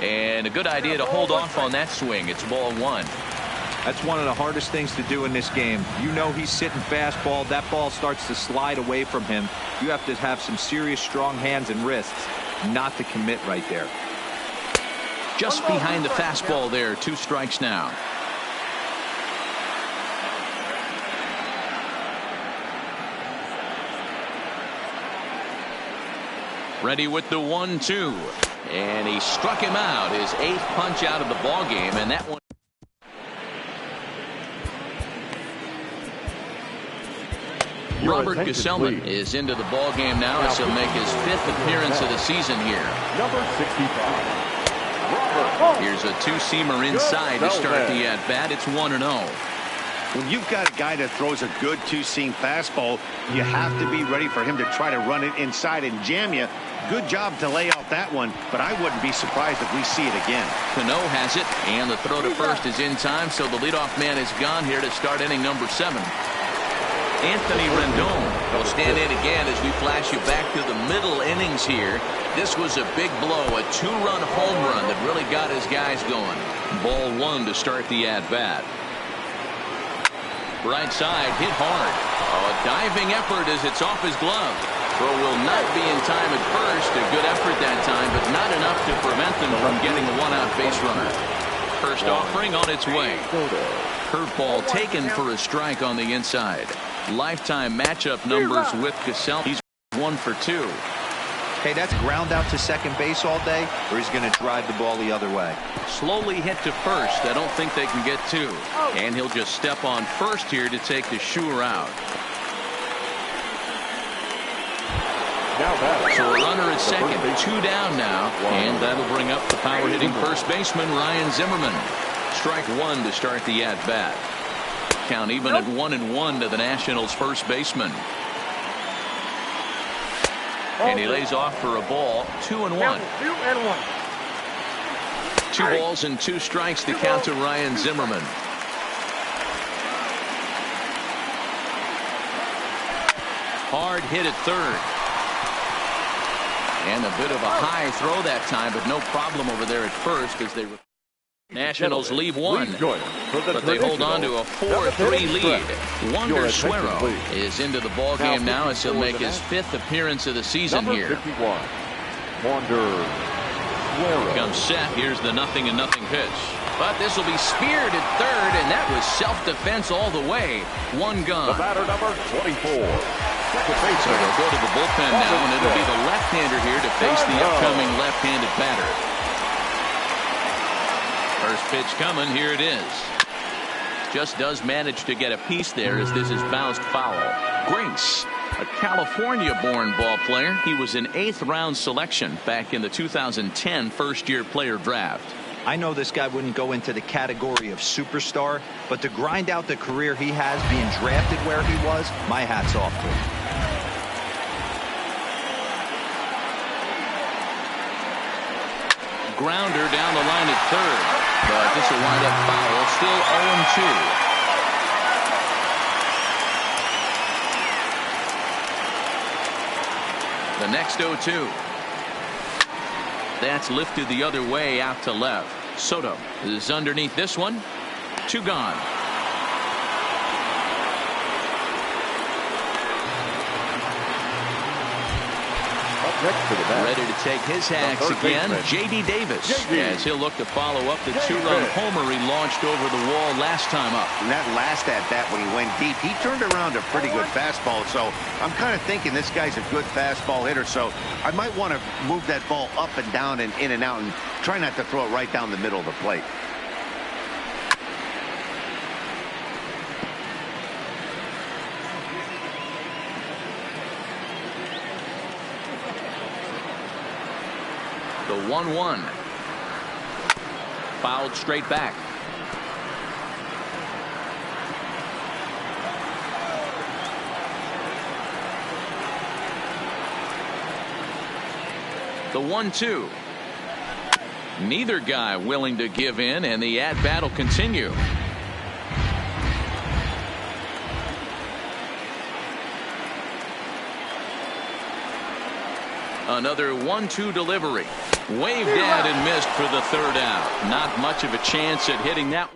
And a good idea to hold off on that swing. It's ball one. That's one of the hardest things to do in this game. You know he's sitting fastball. That ball starts to slide away from him. You have to have some serious strong hands and wrists not to commit right there. Just behind the fastball there. 2 strikes now. Ready with the 1-2. And he struck him out. His 8th punch out of the ball game, and that one. Robert Gesellman is into the ball game now as he'll make his 5th appearance of the season here. Number 65. Here's a 2-seamer inside to start the at-bat. It's 1-0. When you've got a guy that throws a good 2-seam fastball, you have to be ready for him to try to run it inside and jam you. Good job to lay off that one, but I wouldn't be surprised if we see it again. Cano has it, and the throw to first is in time, so the leadoff man is gone here to start inning number 7. Anthony Rendon will stand in again as we flash you back to the middle innings here. This was a big blow, a 2-run home run that really got his guys going. Ball 1 to start the at-bat. Right side hit hard. A diving effort as it's off his glove. Throw will not be in time at first. A good effort that time, but not enough to prevent them from getting a 1-out base runner. First offering on its way. Curveball taken for a strike on the inside. Lifetime matchup numbers with Gesell. He's 1 for 2. Hey, that's ground out to second base all day, or he's going to drive the ball the other way. Slowly hit to first. I don't think they can get 2. And he'll just step on first here to take the Schuer out. So a runner at second, 2 down now, and that'll bring up the power hitting first baseman Ryan Zimmerman. Strike 1 to start the at bat. Count even at 1-1 to the Nationals first baseman. And he lays off for a ball. 2-1. 2 balls and 2 strikes to count to Ryan Zimmerman. Hard hit at third. And a bit of a high throw that time, but no problem over there at first as they. Nationals leave 1, but they hold on to a 4-3 lead. Wander Suero is into the ball game now as he'll make his 5th appearance of the season here. Wander Suero comes set. Here's the 0-0 pitch, but this will be speared at third, and that was self-defense all the way. 1 gone. The batter number 24. So they'll go to the bullpen now, and it'll be the left-hander here to face the upcoming left-handed batter. First pitch coming. Here it is. Just does manage to get a piece there as this is bounced foul. Grace, a California-born ball player. He was an 8th-round selection back in the 2010 first-year player draft. I know this guy wouldn't go into the category of superstar, but to grind out the career he has being drafted where he was, my hat's off to him. Grounder down the line at third, but this will wind up foul. Still 0-2. The next 0-2. That's lifted the other way out to left. Soto is underneath this one. 2 gone. Ready to take his hacks again. J.D. Davis as he'll look to follow up the 2-run homer he launched over the wall last time up. And that last at bat when he went deep, he turned around a pretty good fastball. So I'm kind of thinking this guy's a good fastball hitter. So I might want to move that ball up and down and in and out and try not to throw it right down the middle of the plate. The 1-1. Fouled straight back. The 1-2. Neither guy willing to give in, and the at-bat will continue. Another 1-2 delivery. Waved at and missed for the third out. Not much of a chance at hitting that.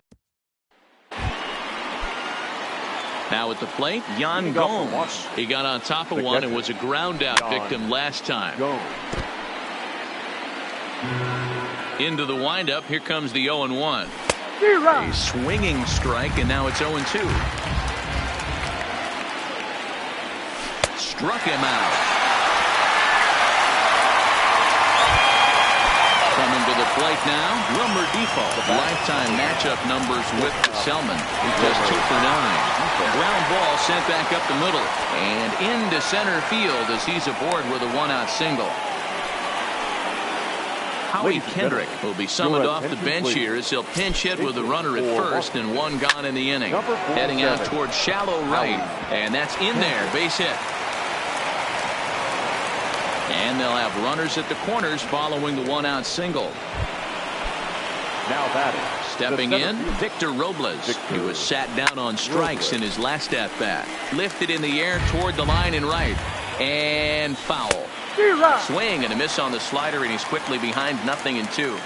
Now at the plate, Yan Gomes. He got on top of one and was a ground out victim last time. Into the windup. Here comes the 0-1. A swinging strike, and now it's 0-2. Struck him out. Coming to the plate now, Wilmer Defoe. Lifetime matchup numbers with Selman. He's just 2 for 9. Ground ball sent back up the middle and into center field as he's aboard with a 1-out single. Howie Kendrick will be summoned off the bench here as he'll pinch hit with a runner at first and 1 gone in the inning. Heading out towards shallow right, and that's in there, base hit. And they'll have runners at the corners following the 1-out single. Now batting. Stepping in, Victor Robles. He was sat down on strikes in his last at bat. Lifted in the air toward the line and right. And foul. Swing and a miss on the slider, and he's quickly behind 0-2.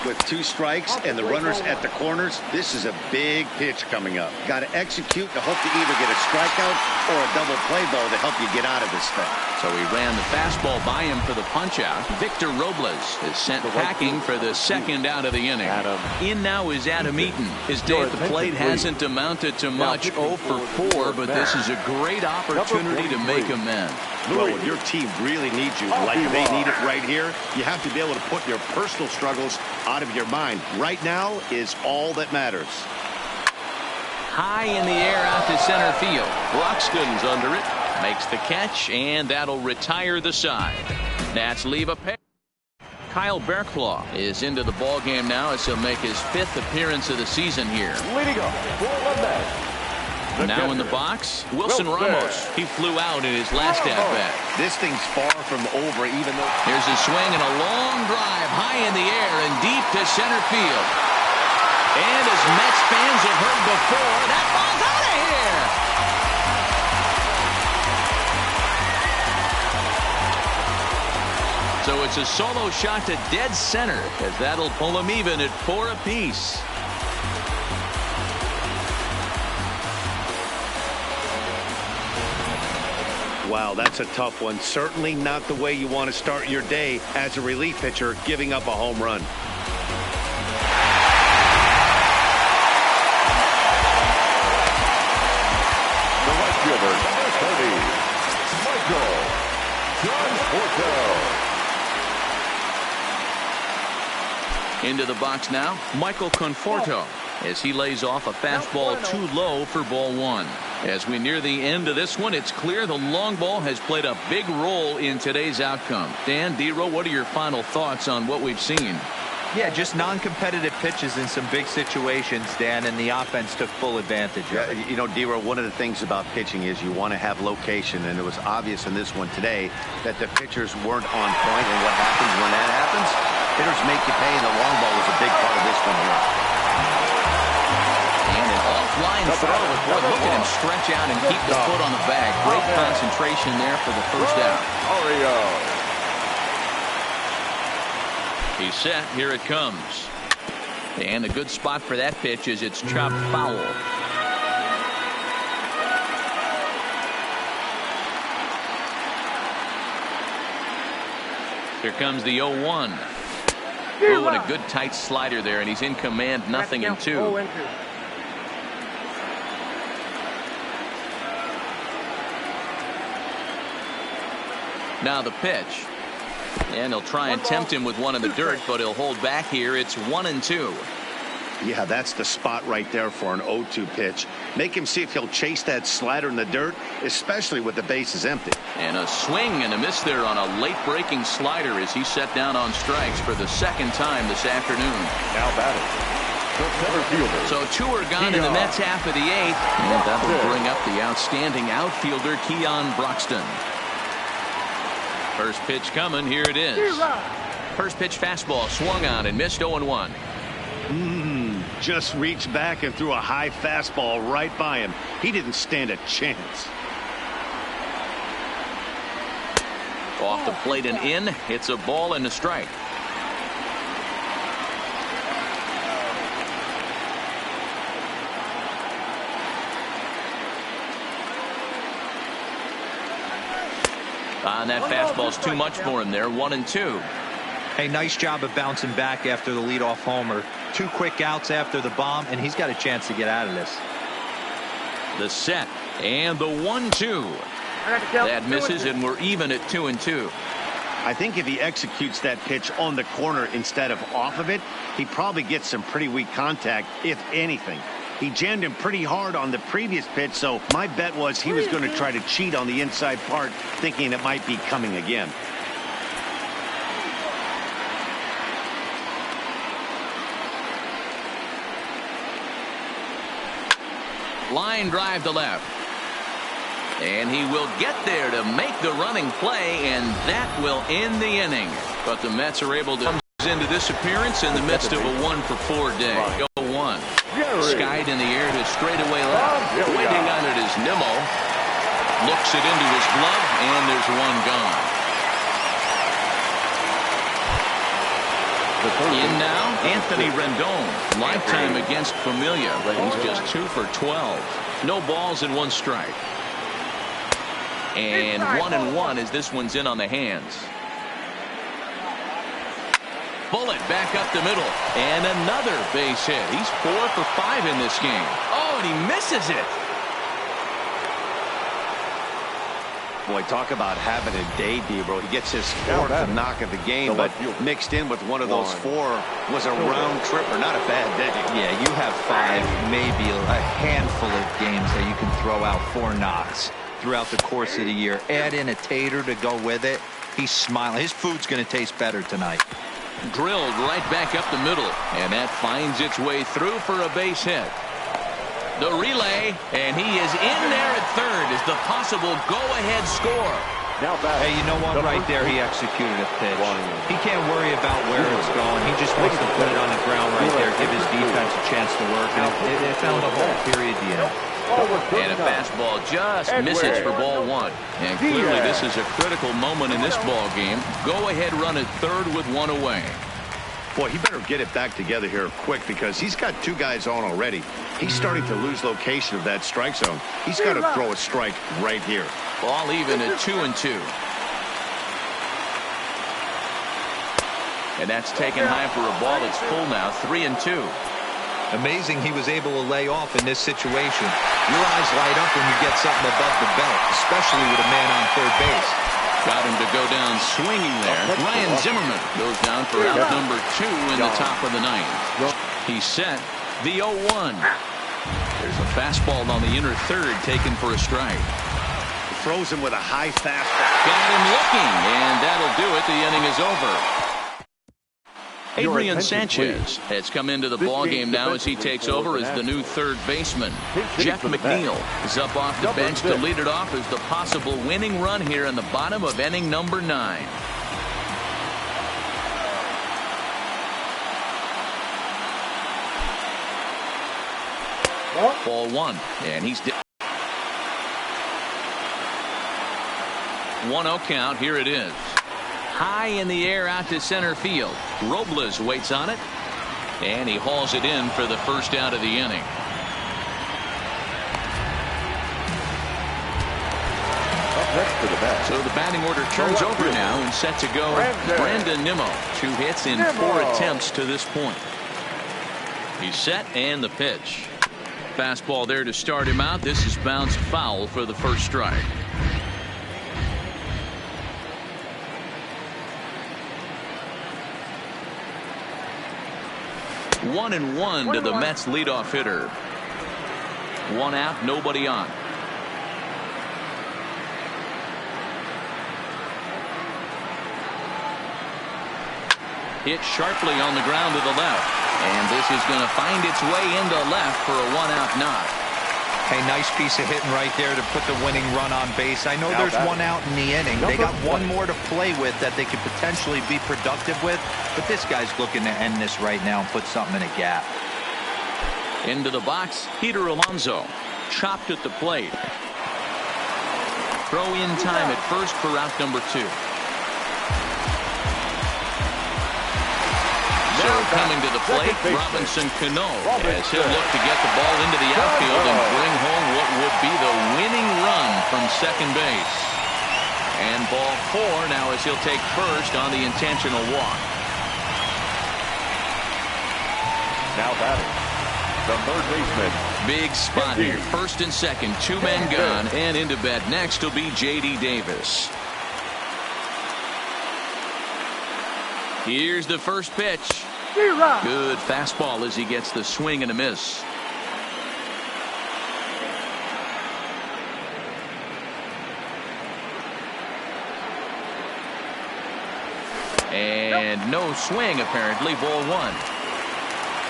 With 2 strikes and the runners at the corners, this is a big pitch coming up. Got to execute to hope to either get a strikeout or a double play ball to help you get out of this thing. So he ran the fastball by him for the punch-out. Victor Robles is sent packing for the second out of the inning. In now is Adam Eaton. His day at the plate hasn't amounted to much, 0 for 4, but this is a great opportunity to make amends. Well, when your team really needs you, like they need it right here, you have to be able to put your personal struggles out of your mind. Right now is all that matters. High in the air out to center field. Broxton's under it. Makes the catch, and that'll retire the side. That's leave a pair. Kyle Berklaw is into the ball game now as he'll make his 5th appearance of the season here. Leading off for the net. Now in the box, Wilson Ramos. He flew out in his last at-bat. This thing's far from over, even though... Here's a swing and a long drive high in the air and deep to center field. And as Mets fans have heard before, that ball's out of here! So it's a solo shot to dead center, as that'll pull them even at 4 apiece. Wow, that's a tough one. Certainly not the way you want to start your day as a relief pitcher, giving up a home run. The right fielder, number 30, Michael Conforto. Into the box now, Michael Conforto, as he lays off a fastball too low for ball 1. As we near the end of this one, it's clear the long ball has played a big role in today's outcome. Dan, D-Row, what are your final thoughts on what we've seen? Yeah, just non-competitive pitches in some big situations, Dan, and the offense took full advantage of it. You know, D-Row, one of the things about pitching is you want to have location, and it was obvious in this one today that the pitchers weren't on point, and what happens when that happens? Hitters make you pay, and the long ball was a big part of this one here. Line throw. Boy, look at him stretch out and keep the foot on the bag. Great concentration there for the first out. He's set. Here it comes. And a good spot for that pitch is it's chopped foul. Here comes the 0-1. Oh, and a good tight slider there, and he's in command, 0-2. Now the pitch, and he'll try and tempt him with one in the dirt, but he'll hold back here. It's 1-2. Yeah, that's the spot right there for an 0-2 pitch. Make him see if he'll chase that slider in the dirt, especially with the bases empty. And a swing and a miss there on a late breaking slider as he set down on strikes for the second time this afternoon. Now batting, the center fielder. So 2 are gone in the Mets half of the 8th, and that will bring up the outstanding outfielder Keon Broxton. First pitch coming. Here it is. First pitch fastball swung on and missed 0-1. Just reached back and threw a high fastball right by him. He didn't stand a chance. Off the plate and in. It's a ball and a strike. And that fastball's too much for him there. 1-2. Hey, nice job of bouncing back after the leadoff homer. 2 quick outs after the bomb, and he's got a chance to get out of this. The set and the 1-2. That misses, and we're even at 2-2. I think if he executes that pitch on the corner instead of off of it, he probably gets some pretty weak contact, if anything. He jammed him pretty hard on the previous pitch, so my bet was he was going to try to cheat on the inside part, thinking it might be coming again. Line drive to left. And he will get there to make the running play, and that will end the inning. But the Mets are able to come into this appearance in the midst of a 1-for-4 day. 0-1. Skied in the air to straightaway left. Waiting on it is Nimmo. Looks it into his glove, and there's one gone. In now, Anthony Rendon. Lifetime against Familia. He's just 2 for 12. No balls and 1 strike. And 1-1 as this one's in on the hands. Bullet back up the middle. And another base hit. He's 4 for 5 in this game. Oh, and he misses it. Boy, talk about having a day, Debro. He gets his 4th knock of the game, but mixed in with one of those 4 was a round tripper. Not a bad day. Yeah, you have 5, maybe a handful of games that you can throw out 4 knocks throughout the course of the year. Add in a tater to go with it. He's smiling. His food's going to taste better tonight. Drilled right back up the middle, and that finds its way through for a base hit. The relay, and he is in there at third as the possible go-ahead score. Hey, you know what? Right there, he executed a pitch. He can't worry about where it's going. He just wants to put it on the ground right there, give his defense a chance to work, and it found a hole, period, the end. And a fastball just misses for ball 1. And clearly this is a critical moment in this ball game. Go-ahead run at third with 1 away. Boy, he better get it back together here quick because he's got 2 guys on already. He's starting to lose location of that strike zone. He's got to throw a strike right here. Ball even at 2-2. And that's taken high for a ball. It's full now, 3-2. Amazing he was able to lay off in this situation. Your eyes light up when you get something above the belt, especially with a man on third base. Got him to go down swinging there. Ryan Zimmerman goes down for out number 2 in the top of the 9th. He's set. The 0-1. There's a fastball on the inner third taken for a strike. Throws him with a high fastball. Got him looking, and that'll do it. The inning is over. Adrian Sanchez has come into the ballgame now as he takes over as the new third baseman. Jeff McNeil is up off the bench to lead it off as the possible winning run here in the bottom of inning number 9. Ball 1, and he's 1-0 count. Here it is. High in the air out to center field. Robles waits on it, and he hauls it in for the first out of the inning. So the batting order turns over now and set to go. Brandon Nimmo, 2 hits in 4 attempts to this point. He's set, and the pitch. Fastball there to start him out. This is bounced foul for the first strike. One and one to the Mets leadoff hitter. 1 out, nobody on. Hit sharply on the ground to the left. And this is going to find its way into left for a 1-out knock. Hey, nice piece of hitting right there to put the winning run on base. I know there's 1 out in the inning. They got 1 more to play with that they could potentially be productive with. But this guy's looking to end this right now and put something in a gap. Into the box, Peter Alonso. Chopped at the plate. Throw in time at first for out number 2. So coming to the plate, Robinson Cano as he'll look to get the ball into the outfield and bring home what would be the winning run from second base. And ball 4 now as he'll take first on the intentional walk. Now batting, the third baseman. Big spot here. First and second. 2 men gone. And into bat next will be J.D. Davis. Here's the first pitch. Good fastball as he gets the swing and a miss. And no swing apparently. Ball 1.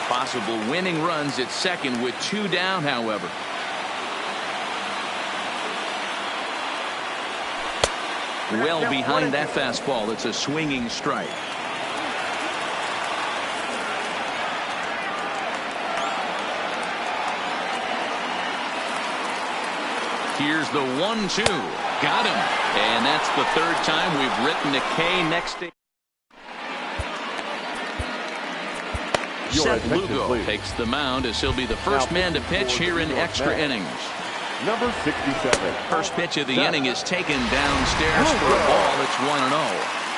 Possible winning runs at second with 2 down, however. Well behind that fastball. It's a swinging strike. Here's the 1-2. Got him. And that's the 3rd time we've written a K next to. Seth Lugo takes the mound as he'll be the first man to pitch here in extra innings. Number 67. First pitch of the inning is taken downstairs for a ball. It's 1-0.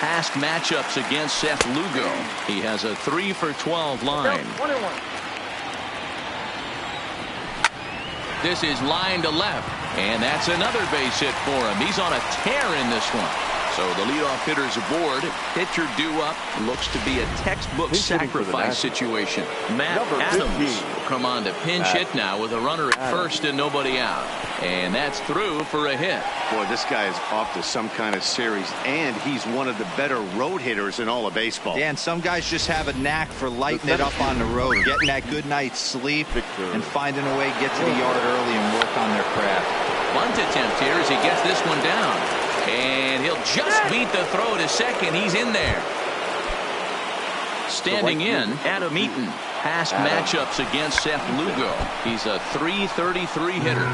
Past matchups against Seth Lugo. He has a 3 for 12 line. This is line to left. And that's another base hit for him. He's on a tear in this one. So the leadoff hitter's aboard. Pitcher due up. Looks to be a textbook sacrifice situation. Matt Adams will come on to pinch hit now with a runner at first and nobody out. And that's through for a hit. Boy, this guy is off to some kind of series, and he's one of the better road hitters in all of baseball. Yeah, and some guys just have a knack for lighting it up on the road, getting that good night's sleep, and finding a way to get to the yard early and work on their craft. Bunt attempt here as he gets this one down. And he'll just beat the throw to second. He's in there. Standing in, Adam Eaton. Past matchups against Seth Lugo. He's a .333 hitter.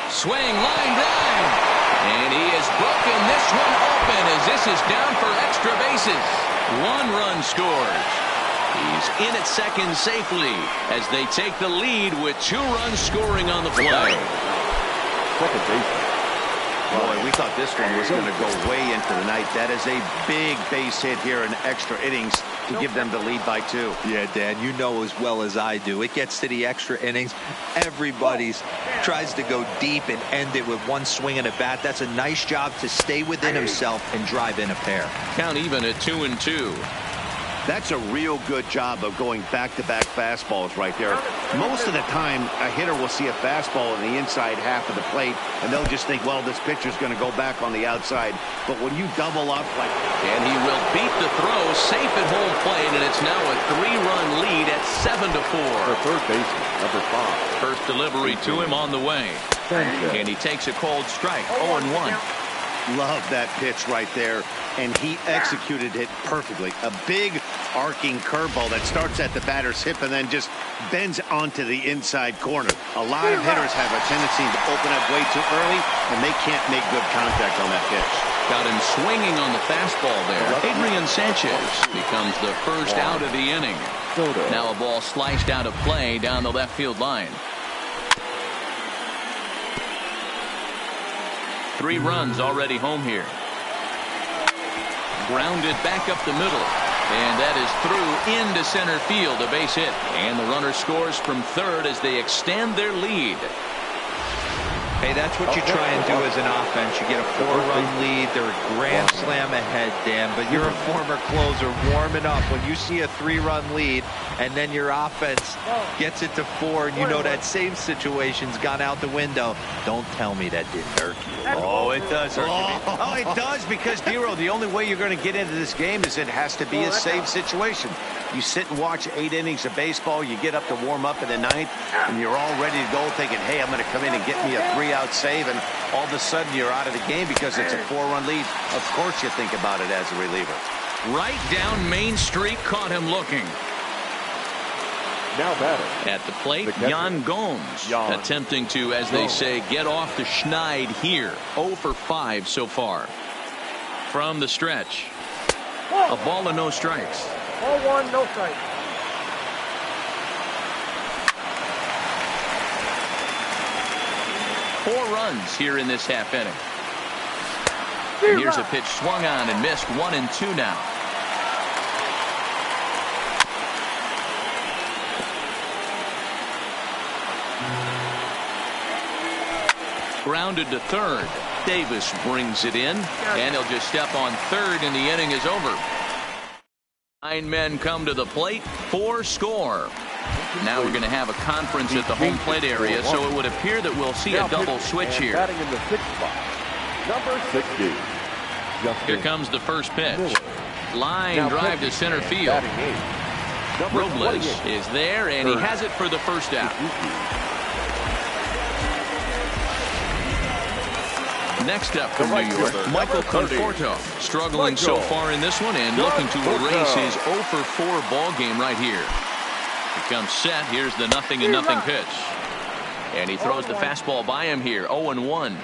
Swing, line drive. And he has broken this one open as this is down for extra bases. 1 run scores. He's in at second safely as they take the lead with 2 runs scoring on the play. Second baseman. Boy, we thought this one was going to go way into the night. That is a big base hit here in extra innings to give them the lead by 2. Yeah, Dan, you know as well as I do. It gets to the extra innings. Everybody tries to go deep and end it with 1 swing and a bat. That's a nice job to stay within himself and drive in a pair. Count even at 2-2. That's a real good job of going back-to-back fastballs right there. Most of the time, a hitter will see a fastball in the inside half of the plate, and they'll just think, well, this pitcher's going to go back on the outside. But when you double up like... And he will beat the throw safe at home plate, and it's now a 3-run lead at 7-4. The third baseman, number 5. First delivery to him on the way. And he takes a cold strike, 0-1. Love that pitch right there, and he executed it perfectly. A big arcing curveball that starts at the batter's hip and then just bends onto the inside corner. A lot of hitters have a tendency to open up way too early, and they can't make good contact on that pitch. Got him swinging on the fastball there. Adrian Sanchez becomes the first out of the inning. Now a ball sliced out of play down the left field line. 3 runs already home here. Grounded back up the middle. And that is through into center field, a base hit. And the runner scores from third as they extend their lead. Hey, that's what you try and do as an offense. You get a 4-run lead. They're a grand slam ahead, Dan, but you're a former closer warming up. When you see a 3-run lead and then your offense gets it to 4 and you know that same situation's gone out the window, don't tell me that didn't hurt you. Oh, it does hurt you. Oh, it does, because, Dero, the only way you're going to get into this game is it has to be a save situation. You sit and watch 8 innings of baseball, you get up to warm up in the 9th, and you're all ready to go thinking, hey, I'm going to come in and get me a 3-out save, and all of a sudden you're out of the game because it's a 4-run lead. Of course you think about it as a reliever. Right down Main Street, caught him looking. Now batting. At the plate, Jan Gomes attempting to, as they say, get off the schneid here. 0 for 5 so far. From the stretch. A ball and no strikes. 0-1, no strikes. 4 runs here in this half inning. And here's a pitch swung on and missed. 1-2 now. Grounded to third. Davis brings it in, and he'll just step on third, and the inning is over. 9 men come to the plate, 4 score. Now we're going to have a conference at the home plate area, so it would appear that we'll see a double switch here. Batting in the 6th spot, number 60. Here comes the first pitch. Line drive to center field. Robles is there, and he has it for the first out. Next up from New York, Michael Conforto, struggling so far in this one and looking to erase his 0-for-4 ball game right here. He comes set. Here's the 0-0 pitch. And he throws the fastball by him here, 0-1.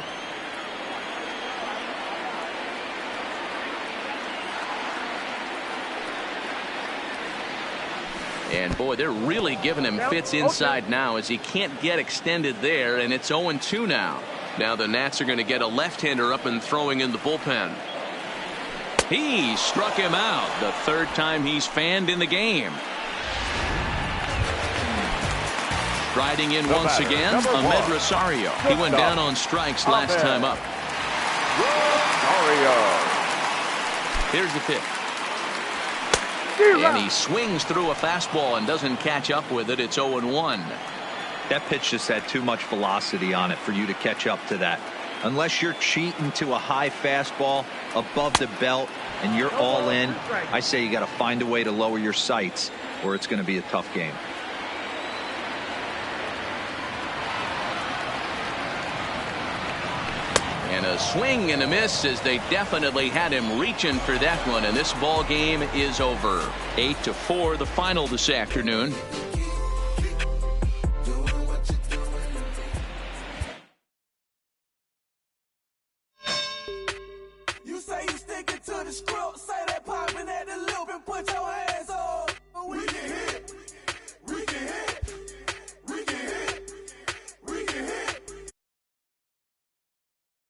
And boy, they're really giving him fits inside now as he can't get extended there, and it's 0-2 now. Now the Nats are going to get a left-hander up and throwing in the bullpen. He struck him out, the 3rd time he's fanned in the game. Riding in once again, Ahmed Rosario. He went down on strikes last time up. Here's the pitch. And he swings through a fastball and doesn't catch up with it. It's 0-1. That pitch just had too much velocity on it for you to catch up to that. Unless you're cheating to a high fastball above the belt and you're all in, I say you got to find a way to lower your sights or it's going to be a tough game. And a swing and a miss as they definitely had him reaching for that one, and this ball game is over. 8-4 the final this afternoon.